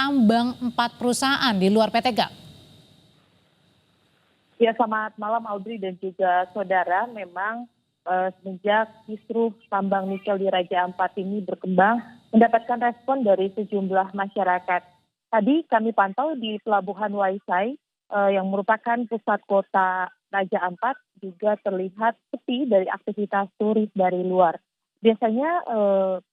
tambang 4 perusahaan di luar PT GAP. Ya, selamat malam Audrey dan juga saudara. Memang semenjak kisruh tambang nikel di Raja Ampat ini berkembang, mendapatkan respon dari sejumlah masyarakat. Tadi kami pantau di Pelabuhan Waisai yang merupakan pusat kota Raja Ampat, juga terlihat sepi dari aktivitas turis dari luar. Biasanya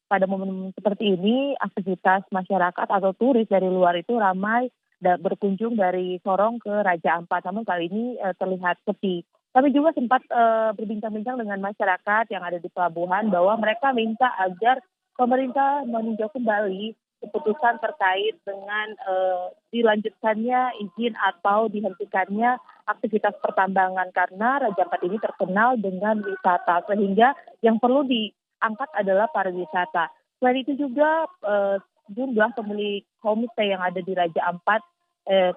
pada momen seperti ini aktivitas masyarakat atau turis dari luar itu ramai berkunjung dari Sorong ke Raja Ampat, namun kali ini terlihat sepi. Kami juga sempat berbincang-bincang dengan masyarakat yang ada di pelabuhan bahwa mereka minta agar pemerintah meninjau kembali keputusan terkait dengan dilanjutkannya izin atau dihentikannya aktivitas pertambangan, karena Raja Ampat ini terkenal dengan wisata, sehingga yang perlu diangkat adalah pariwisata. Selain itu juga jumlah pemilik homestay yang ada di Raja Ampat,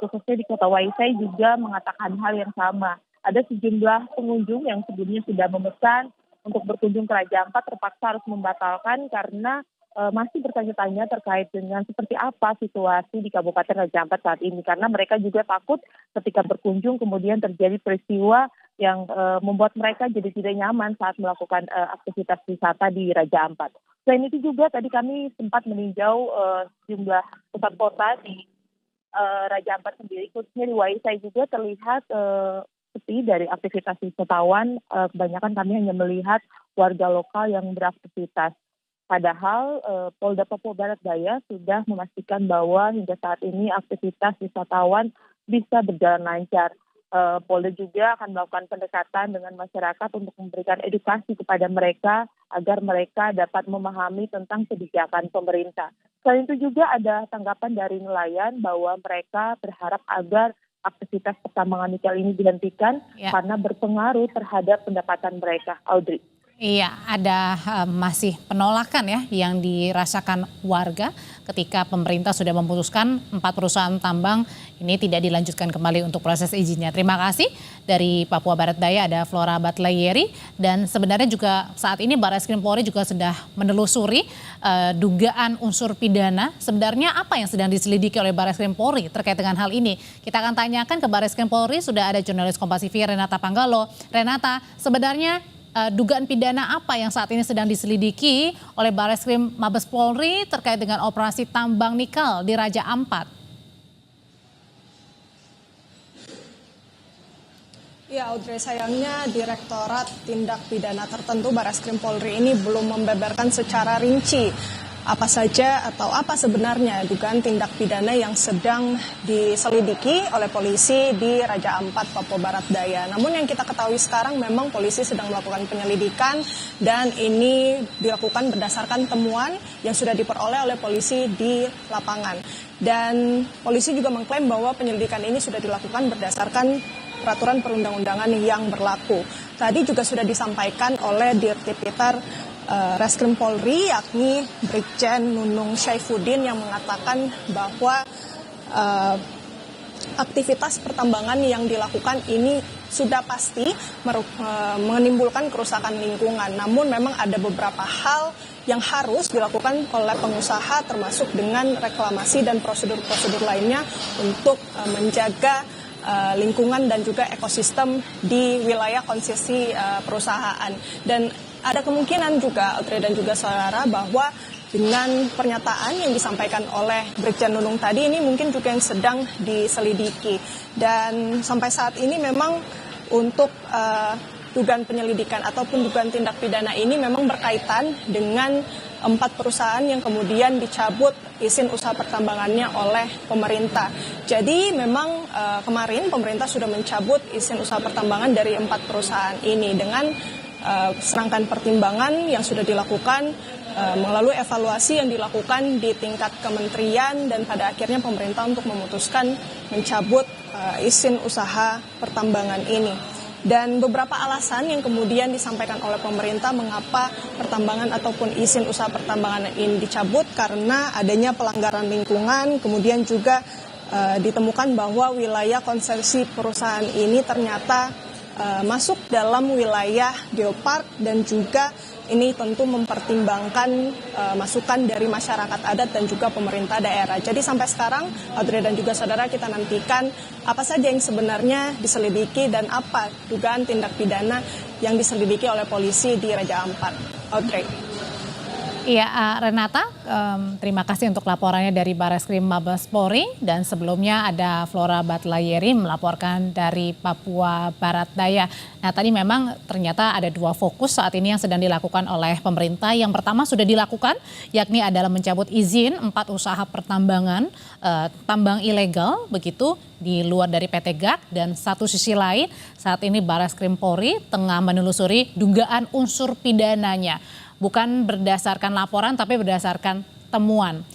khususnya di kota Waisai, juga mengatakan hal yang sama. Ada sejumlah pengunjung yang sebelumnya sudah memesan untuk berkunjung ke Raja Ampat terpaksa harus membatalkan karena masih bertanya-tanya terkait dengan seperti apa situasi di Kabupaten Raja Ampat saat ini. Karena mereka juga takut ketika berkunjung kemudian terjadi peristiwa yang membuat mereka jadi tidak nyaman saat melakukan aktivitas wisata di Raja Ampat. Selain itu juga tadi kami sempat meninjau sejumlah pusat kota di Raja Ampat sendiri, khususnya di Waisai juga terlihat sepi dari aktivitas wisatawan. Kebanyakan kami hanya melihat warga lokal yang beraktivitas. Padahal Polda Papua Barat Daya sudah memastikan bahwa hingga saat ini aktivitas wisatawan bisa berjalan lancar. Polda juga akan melakukan pendekatan dengan masyarakat untuk memberikan edukasi kepada mereka agar mereka dapat memahami tentang kebijakan pemerintah. Selain itu juga ada tanggapan dari nelayan bahwa mereka berharap agar aktivitas pertambangan nikel ini dihentikan karena berpengaruh terhadap pendapatan mereka, Audrey. Iya, ada masih penolakan ya yang dirasakan warga ketika pemerintah sudah memutuskan 4 perusahaan tambang ini tidak dilanjutkan kembali untuk proses izinnya. Terima kasih. Dari Papua Barat Daya ada Flora Batlayeri, dan sebenarnya juga saat ini Barreskrim Polri juga sudah menelusuri dugaan unsur pidana. Sebenarnya apa yang sedang diselidiki oleh Barreskrim Polri terkait dengan hal ini? Kita akan tanyakan ke Barreskrim Polri. Sudah ada jurnalis Kompas TV Renata Panggalo. Renata, sebenarnya dugaan pidana apa yang saat ini sedang diselidiki oleh Barreskrim Mabes Polri terkait dengan operasi tambang nikel di Raja Ampat? Ya, Audrey, sayangnya Direktorat Tindak Pidana Tertentu Barreskrim Polri ini belum membeberkan secara rinci apa saja atau apa sebenarnya dugaan tindak pidana yang sedang diselidiki oleh polisi di Raja Ampat, Papua Barat Daya. Namun yang kita ketahui sekarang memang polisi sedang melakukan penyelidikan dan ini dilakukan berdasarkan temuan yang sudah diperoleh oleh polisi di lapangan. Dan polisi juga mengklaim bahwa penyelidikan ini sudah dilakukan berdasarkan peraturan perundang-undangan yang berlaku. Tadi juga sudah disampaikan oleh Dirtipiter Reskrim Polri, yakni Brigjen Nunung Syaifuddin, yang mengatakan bahwa aktivitas pertambangan yang dilakukan ini sudah pasti menimbulkan kerusakan lingkungan. Namun memang ada beberapa hal yang harus dilakukan oleh pengusaha, termasuk dengan reklamasi dan prosedur-prosedur lainnya untuk menjaga lingkungan dan juga ekosistem di wilayah konsesi perusahaan. Dan ada kemungkinan juga, Audrey dan juga saudara, bahwa dengan pernyataan yang disampaikan oleh Brigjen Nunung tadi ini mungkin juga yang sedang diselidiki. Dan sampai saat ini memang untuk dugaan penyelidikan ataupun dugaan tindak pidana ini memang berkaitan dengan 4 perusahaan yang kemudian dicabut izin usaha pertambangannya oleh pemerintah. Jadi memang kemarin pemerintah sudah mencabut izin usaha pertambangan dari 4 perusahaan ini dengan serangkaian pertimbangan yang sudah dilakukan melalui evaluasi yang dilakukan di tingkat kementerian, dan pada akhirnya pemerintah untuk memutuskan mencabut izin usaha pertambangan ini. Dan beberapa alasan yang kemudian disampaikan oleh pemerintah mengapa pertambangan ataupun izin usaha pertambangan ini dicabut, karena adanya pelanggaran lingkungan, kemudian juga ditemukan bahwa wilayah konsesi perusahaan ini ternyata masuk dalam wilayah geopark dan juga ini tentu mempertimbangkan masukan dari masyarakat adat dan juga pemerintah daerah. Jadi sampai sekarang, Audrey dan juga saudara, kita nantikan apa saja yang sebenarnya diselidiki dan apa dugaan tindak pidana yang diselidiki oleh polisi di Raja Ampat. Audrey. Iya, Renata, terima kasih untuk laporannya dari Barreskrim Mabes Polri, dan sebelumnya ada Flora Batlayeri melaporkan dari Papua Barat Daya. Nah, tadi memang ternyata ada dua fokus saat ini yang sedang dilakukan oleh pemerintah. Yang pertama sudah dilakukan, yakni adalah mencabut izin 4 usaha pertambangan tambang ilegal begitu di luar dari PT GAK, dan satu sisi lain saat ini Barreskrim Polri tengah menelusuri dugaan unsur pidananya. Bukan berdasarkan laporan tapi berdasarkan temuan.